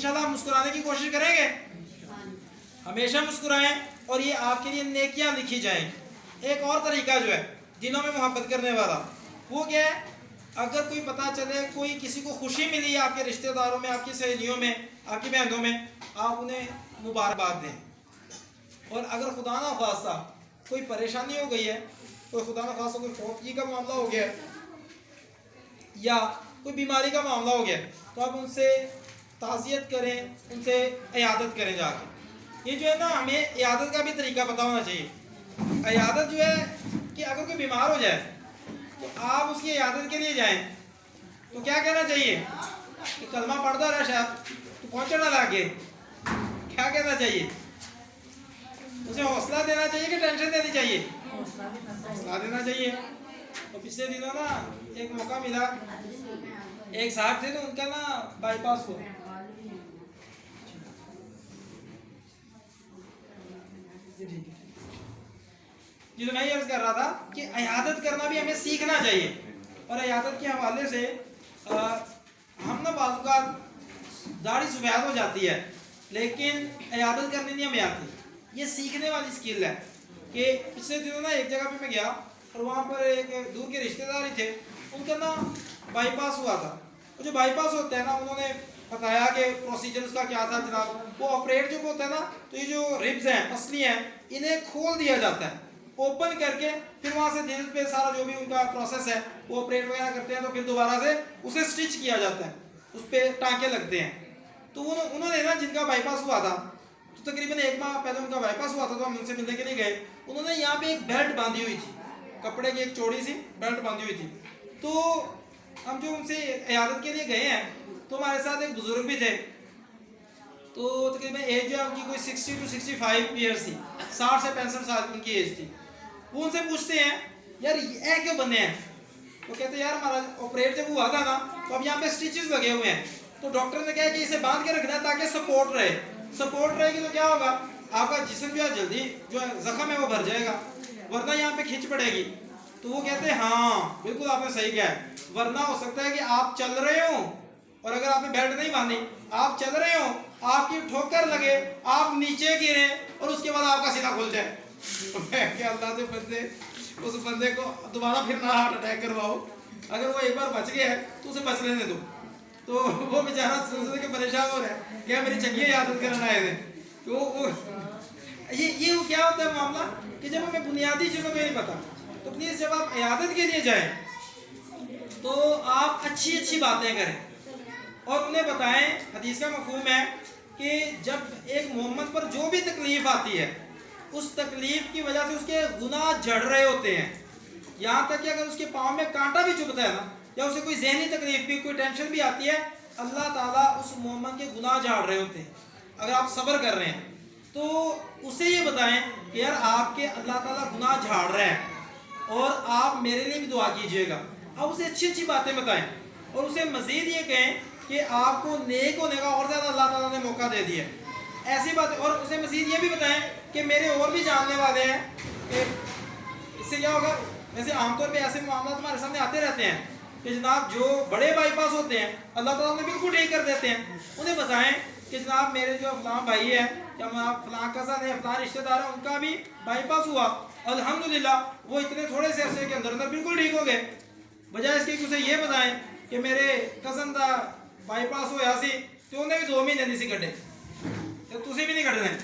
انشاءاللہ مسکرانے کی کوشش کریں گے، ہمیشہ مسکرائیں اور یہ آپ کے لیے نیکیاں لکھی جائیں۔ ایک اور طریقہ جو ہے دلوں میں محبت کرنے والا، وہ کیا ہے؟ اگر کوئی پتہ چلے کوئی کسی کو خوشی ملی ہے آپ کے رشتہ داروں میں، آپ کی سہیلیوں میں، آپ کی بہنوں میں، آپ انہیں مبارکباد دیں۔ اور اگر خدا نہ خواستہ کوئی پریشانی ہو گئی ہے، کوئی خدا نہ خواستہ کوئی فوتگی کا معاملہ ہو گیا ہے یا کوئی بیماری کا معاملہ ہو گیا ہے، تو آپ ان سے تعزیت کریں، ان سے عیادت کریں جا کے۔ یہ جو ہے نا، ہمیں عیادت کا بھی طریقہ پتہ ہونا چاہیے۔ عیادت جو ہے کہ اگر کوئی بیمار ہو جائے تو آپ اس کی عیادت کے لیے جائیں تو کیا کہنا چاہیے کہ کلمہ پڑھتا رہا شاید تو پہنچے نہ لاگے، کیا کہنا چاہیے؟ اسے حوصلہ دینا چاہیے کہ ٹینشن دینی چاہیے؟ حوصلہ دینا چاہیے۔ تو پچھلے دنوں نا ایک موقع ملا، ایک صاحب تھے تو ان کا نا بائی پاس ہوا، جی تو میں یہ عرض کر رہا تھا کہ عیادت کرنا بھی ہمیں سیکھنا چاہیے۔ اور عیادت کے حوالے سے ہم نا بعض اوقات داڑھی سفید ہو جاتی ہے لیکن عیادت کرنی نہیں ہمیں آتی۔ یہ سیکھنے والی سکل ہے کہ پچھلے دنوں نا ایک جگہ پہ میں گیا اور وہاں پر ایک دور کے رشتہ دار ہی تھے، ان کا نا بائی پاس ہوا تھا۔ وہ جو بائی پاس ہوتا ہے نا، انہوں نے بتایا کہ پروسیجر اس کا کیا تھا جناب۔ وہ آپریٹ جو ہوتا ہے نا، تو یہ جو ربز ہیں اصلی ہیں انہیں کھول دیا جاتا ہے، اوپن کر کے پھر وہاں سے دل پہ سارا جو بھی ان کا پروسیس ہے وہ آپریٹ وغیرہ کرتے ہیں، تو پھر دوبارہ سے اسے سٹچ کیا جاتا ہے، اس پہ ٹانکے لگتے ہیں۔ تو انہوں نے نا جن کا بائی پاس ہوا تھا، تو تقریباً 1 ماہ پہلے ان کا بائی پاس ہوا تھا، تو ہم ان سے ملنے کے لیے گئے۔ انہوں نے یہاں پہ ایک بیلٹ باندھی ہوئی تھی، کپڑے کی ایک چوڑی سی بیلٹ باندھی ہوئی تھی۔ تو ہم جو ان سے عیادت کے لیے گئے ہیں تو ہمارے ساتھ ایک بزرگ بھی تھے، تو تقریباً ایج جو ہے ان کی کوئی 60 to 65 ایئرس تھی، 60 سے 65 سال کی ان کی ایج تھی۔ وہ ان سے پوچھتے ہیں یار یہ کیوں بنے ہیں؟ وہ کہتے ہیں یار ہمارا آپریٹ جب ہوا تھا نا تو اب یہاں پہ سٹیچز لگے ہوئے ہیں، تو ڈاکٹر نے کہا کہ اسے باندھ کے رکھنا ہے تاکہ سپورٹ رہے۔ سپورٹ رہے گی تو کیا ہوگا، آپ کا جسم جو ہے جلدی جو ہے زخم ہے وہ بھر جائے گا، ورنہ یہاں پہ کھنچ پڑے گی۔ تو وہ کہتے ہیں ہاں بالکل آپ نے صحیح کہا ہے، ورنہ ہو سکتا ہے کہ آپ چل رہے ہوں اور اگر آپ نے بیلٹ نہیں باندھی، آپ چل رہے ہوں، آپ کی ٹھوکر لگے، آپ نیچے گریں اور اس کے بعد آپ کا سینہ کھل جائے۔ میں کہ اللہ سے بندے اس بندے کو دوبارہ پھر نہ ہارٹ اٹیک کرواؤ، اگر وہ ایک بار بچ گیا ہے تو اسے بچ لینے دو۔ تو وہ بیچارہ سوچ کے پریشان ہو رہا ہے کہ میری چنگی عیادت کرنا آئے تھے۔ تو یہ کیا ہوتا ہے معاملہ کہ جب ہمیں بنیادی چیزوں کا نہیں پتا، تو پلیز جب آپ عیادت کے لیے جائیں تو آپ اچھی اچھی باتیں کریں اور انہیں بتائیں۔ حدیث کا مفہوم ہے کہ جب ایک مومن پر جو بھی تکلیف آتی ہے، اس تکلیف کی وجہ سے اس کے گناہ جڑ رہے ہوتے ہیں، یہاں تک کہ اگر اس کے پاؤں میں کانٹا بھی چبھتا ہے نا، یا اسے کوئی ذہنی تکلیف بھی، کوئی ٹینشن بھی آتی ہے، اللہ تعالیٰ اس مومن کے گناہ جھاڑ رہے ہوتے ہیں۔ اگر آپ صبر کر رہے ہیں تو اسے یہ بتائیں کہ یار آپ کے اللہ تعالیٰ گناہ جھاڑ رہے ہیں اور آپ میرے لیے بھی دعا کیجئے گا۔ آپ اسے اچھی اچھی باتیں بتائیں اور اسے مزید یہ کہیں کہ آپ کو نیک ہونے کا اور زیادہ اللہ تعالیٰ نے موقع دے دیا ہے، ایسی باتیں۔ اور اسے مزید یہ بھی بتائیں کہ میرے اور بھی جاننے والے ہیں کہ اس سے کیا ہوگا۔ ویسے عام طور پہ ایسے معاملات ہمارے سامنے آتے رہتے ہیں کہ جناب جو بڑے بائی پاس ہوتے ہیں اللہ تعالیٰ نے بالکل ٹھیک کر دیتے ہیں، انہیں بتائیں کہ جناب میرے جو فلاں بھائی ہے یا فلاں کزن ہے، فلاں رشتہ دار ہے، ان کا بھی بائی پاس ہوا، الحمدللہ وہ اتنے تھوڑے سے عرصے کے اندر بالکل ٹھیک ہو گئے۔ بجائے اس کے کہ اسے یہ بتائیں کہ میرے کزن کا بائی پاس ہوا سی تو انہیں بھی 2 مہینے نہیں سی کٹے، تو تسی بھی نہیں کٹنے،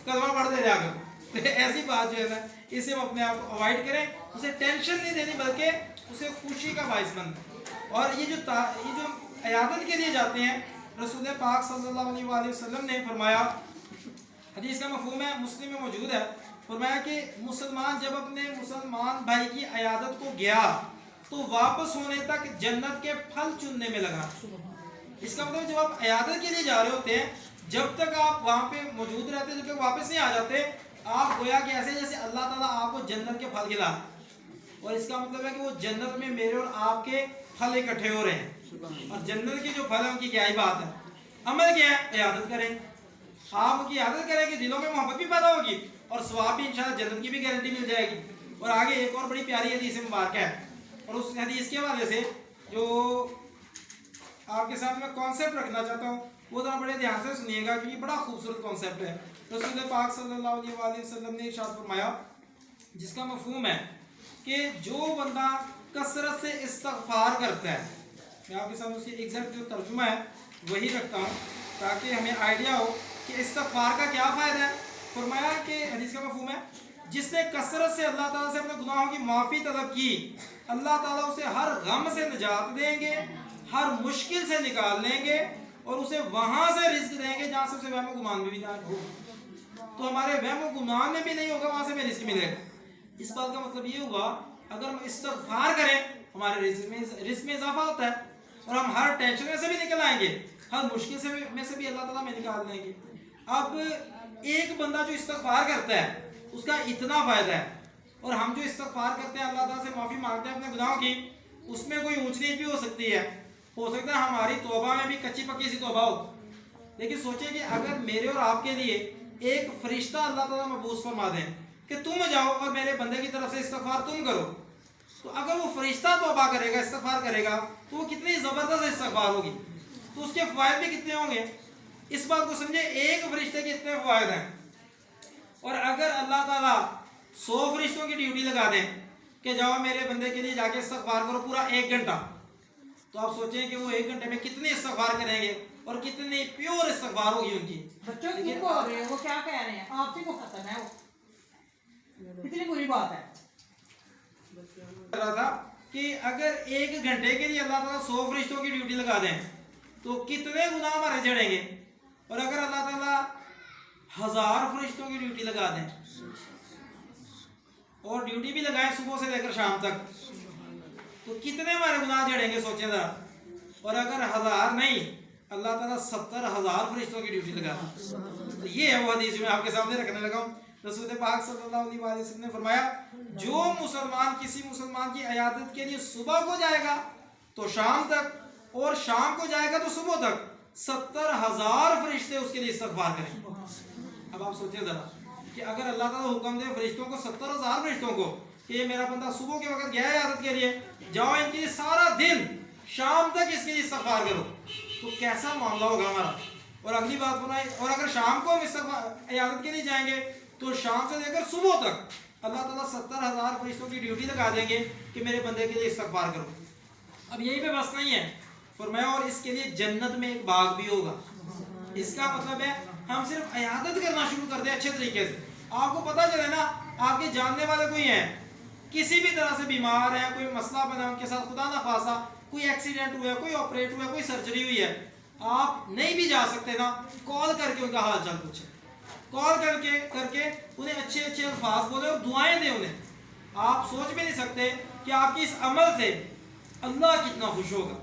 کلمہ پڑھ دے جا کر۔ ایسی بات جو ہے نا، اسے ہم اپنے آپ کو اوائڈ کریں، اسے ٹینشن نہیں دینی بلکہ اسے خوشی کا باعث بننا۔ اور یہ جو عیادت کے لیے جاتے ہیں، رسول پاک صلی اللہ علیہ وآلہ وسلم نے فرمایا، حدیث کا مفہوم ہے مسلم میں موجود ہے، فرمایا کہ مسلمان جب اپنے مسلمان بھائی کی عیادت کو گیا تو واپس ہونے تک جنت کے پھل چننے میں لگا۔ اس کا مطلب جب آپ عیادت کے لیے جا رہے ہوتے ہیں، جب تک آپ وہاں پہ موجود رہتے، جب تک واپس نہیں آ جاتے، آپ گویا کہ ایسے جیسے اللہ تعالیٰ آپ کو جنت کے پھل کھلا، اور اس کا مطلب ہے کہ وہ جنت میں میرے اور آپ کے پھل اکٹھے ہو رہے ہیں۔ اور جنت کے جو پھل ہیں ان کی کیا ہی بات ہے۔ عمل کیا ہے؟ عیادت کریں، آپ ان کی عیادت کریں کہ دلوں میں محبت بھی پیدا ہوگی اور ثواب بھی انشاءاللہ جنت کی بھی گارنٹی مل جائے گی۔ اور آگے ایک اور بڑی پیاری حدیث مبارکہ ہے، اور اس حدیث کے حوالے سے جو آپ کے ساتھ میں کانسیپٹ رکھنا چاہتا ہوں वो ज़रा बड़े ध्यान से सुनिएगा क्योंकि बड़ा खूबसूरत कॉन्सेप्ट है। रसूल पाक सल्लल्लाहु अलैहि वसल्लम ने इरशाद फरमाया, जिसका मफहूम है कि जो बंदा कसरत से इस्तगफार करता है, मैं आपके सामने उसकी एग्जैक्ट जो तर्जुमा है वही रखता हूँ ताकि हमें आइडिया हो कि इस्तगफार का क्या फ़ायदा है। फरमाया कि हदीस का मफहूम है, जिसने कसरत से अल्लाह ताला से अपने गुनाहों की माफ़ी तलब की, अल्लाह ताला उसे हर गम से निजात देंगे, हर मुश्किल से निकाल लेंगे और उसे वहाँ से रिस्क देंगे जहाँ से उसे वहम गुमान भी ना हो। तो हमारे वहम गुमान में भी नहीं होगा, वहाँ से हमें रिस्क मिलेगा। इस बात का मतलब ये हुआ, अगर हम इस्तगफार करें हमारे रिस्क में इजाफा होता है और हम हर टेंशन में से भी निकल आएंगे, हर मुश्किल से में से भी अल्लाह ताला में निकाल देंगे। अब एक बंदा जो इस्तगफार करता है उसका इतना फ़ायदा है, और हम जो इस्तगफार करते हैं अल्लाह ताला से माफ़ी मांगते हैं अपने गुनाहों की, उसमें कोई ऊंच नीच भी हो सकती है। हो सकता है हमारी तौबा में भी कच्ची पक्की सी तौबा हो, लेकिन सोचिए कि अगर मेरे और आपके लिए एक फरिश्ता अल्लाह ताला मबूस फरमा दें कि तुम जाओ और मेरे बंदे की तरफ से इस्तगफार तुम करो, तो अगर वो फरिश्ता तौबा करेगा, इस्तगफार करेगा, तो वो कितनी ज़बरदस्त इस्तगफार होगी, तो उसके फ़ायदे भी कितने होंगे। इस बात को समझे, एक फरिश्ते के इतने फ़ायदे हैं। और अगर अल्लाह ताला 100 फरिश्तों की ड्यूटी लगा दें कि जाओ मेरे बंदे के लिए जाके इस्तगफार करो पूरा 1 घंटा, तो आप सोचें कि वो 1 घंटे में कितने इस्तगफार करेंगे और कितनी प्योर इस्तगफार होगी उनकी। बच्चों क्यों बोल रहे हो, वो क्या कह रहे हैं, आपसे मुखत्तब है वो, कितनी बुरी बात है। रहा था कि अगर 1 घंटे के लिए अल्लाह ताला 100 फरिश्तों की ड्यूटी लगा दें तो कितने गुनाह हमारे जड़ेंगे, और अगर अल्लाह ताला 1000 फरिश्तों की ड्यूटी लगा दें और ड्यूटी भी लगाएं सुबह से लेकर शाम तक, तो कितने हमारे गुनाह जड़ेंगे सोचें जरा। और अगर 1000 नहीं, अल्लाह ताला 70,000 फरिश्तों की ड्यूटी लगा दें। तो ये है वो हदीस जो मैं आपके सामने रखने लगा हूँ। रसूल पाक सल्लल्लाहु अलैहि वसल्लम ने फरमाया, जो मुसलमान किसी मुसलमान की इयादत के लिए सुबह को जाएगा तो शाम तक, और शाम को जाएगा तो सुबह तक, 70,000 फरिश्ते उसके लिए इस्तगफार करेंगे। अब आप सोचिए जरा कि अगर अल्लाह ताला हुक्म दे फरिश्तों को, 70,000 फरिश्तों को, कि ये मेरा बंदा सुबह के वक्त गया है इयादत के लिए, जाओ इनके लिए सारा दिन शाम तक इसके लिए इस्तगफार करो, तो कैसा मामला होगा हमारा। और अगली बात बनाई, और अगर शाम को हम इयादत के लिए जाएंगे तो शाम से लेकर सुबह तक अल्लाह ताला 70,000 फरिश्तों की ड्यूटी लगा देंगे कि मेरे बंदे के लिए इस्तगफार करो। अब यही पे बस नहीं है, फरमाया और इसके लिए जन्नत में एक बाग भी होगा। इसका मतलब है हम सिर्फ इयादत करना शुरू कर दें अच्छे तरीके से, आपको पता चले ना आपके जानने वाले कोई हैं, किसी भी तरह से बीमार है, कोई मसला बना उनके साथ, खुदा ना खासा कोई एक्सीडेंट हुआ है, कोई ऑपरेट हुआ है, कोई सर्जरी हुई है, आप नहीं भी जा सकते ना, कॉल करके उनका हाल चाल पूछें, कॉल करके उन्हें अच्छे अच्छे अल्फाज बोले और दुआएं दें उन्हें। आप सोच भी नहीं सकते कि आपकी इस अमल से अल्लाह कितना खुश होगा।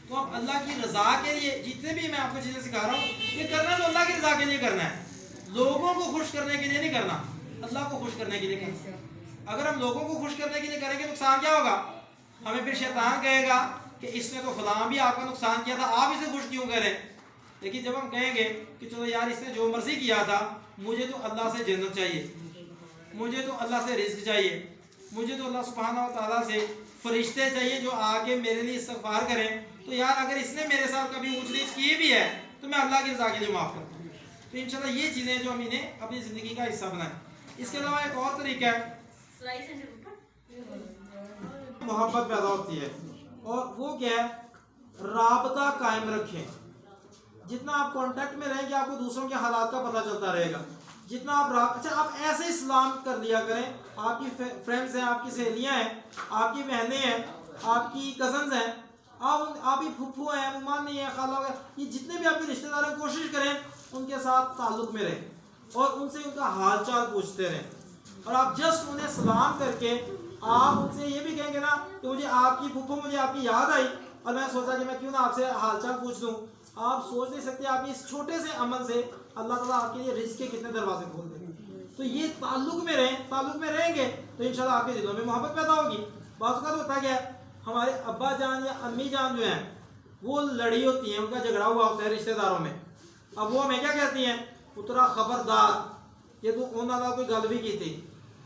तो आप अल्लाह की रज़ा के लिए जितने भी मैं आपको चीज़ें सिखा रहा हूँ, ये करना तो अल्लाह की रज़ा के लिए करना है, लोगों को खुश करने के लिए नहीं करना, अल्लाह को खुश करने के लिए करना। अगर हम लोगों को खुश करने के लिए करेंगे नुकसान क्या होगा, हमें फिर शैतान कहेगा कि इसने तो फलां भी आपका नुकसान किया था, आप इसे खुश क्यों करें। लेकिन जब हम कहेंगे कि चलो यार इसने जो मर्जी किया था, मुझे तो अल्लाह से जन्नत चाहिए, मुझे तो अल्लाह से रिज़्क चाहिए, मुझे तो अल्लाह सुब्हानहू व तआला से फरिश्ते चाहिए जो आके मेरे लिए इस्तगफार करें, तो यार अगर इसने मेरे साथ कभी ऊंच नीच की भी है तो मैं अल्लाह की रज़ा के लिए माफ़ करता हूँ। तो इंशाल्लाह ये चीज़ें जो हम इन्हें अपनी ज़िंदगी का हिस्सा बनाएं। इसके अलावा एक और तरीका है, मोहब्बत पैदा होती है, और वो क्या है, राबता कायम रखें। जितना आप कांटेक्ट में रहेंगे आपको दूसरों के हालात का पता चलता रहेगा। जितना आप अच्छा आप ऐसे ही सलाम कर लिया करें, आपकी फ्रेंड्स हैं, आपकी सहेलियां हैं, आपकी बहनें हैं, आपकी कज़न्स हैं, आपकी फुफ्फू हैं, मामी हैं, खाला हैं, ये जितने भी आपके रिश्तेदार हैं, कोशिश करें उनके साथ ताल्लुक़ में रहें और उनसे उनका हाल चाल पूछते रहें। और आप जस्ट उन्हें सलाम करके आप उनसे ये भी कहेंगे ना कि मुझे आपकी फुफ्फू, मुझे आपकी याद आई और मैं सोचा कि मैं क्यों ना आपसे हाल चाल पूछ लूँ। आप सोच नहीं सकते आपके इस छोटे से अमल से अल्लाह ताला आपके लिए रिज़्क के कितने दरवाजे खोल देंगे। तो ये ताल्लुक़ में रहें, ताल्लुक़ में रहेंगे तो इंशाल्लाह आपके दिलों में मोहब्बत पैदा होगी। बात का तो होता क्या है, हमारे अब्बा जान या अम्मी जान जो हैं वो लड़ी होती हैं, उनका झगड़ा हुआ होता है रिश्तेदारों में। अब वो हमें क्या कहती हैं, पुत्रा खबरदार, ये तो उन्होंने कोई गल भी की थी।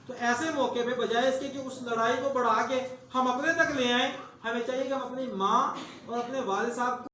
तो ऐसे मौके पे बजाय इसके कि उस लड़ाई को बढ़ा के हम अपने तक ले आएँ, हमें चाहिए कि हम अपनी माँ और अपने वालिद साहब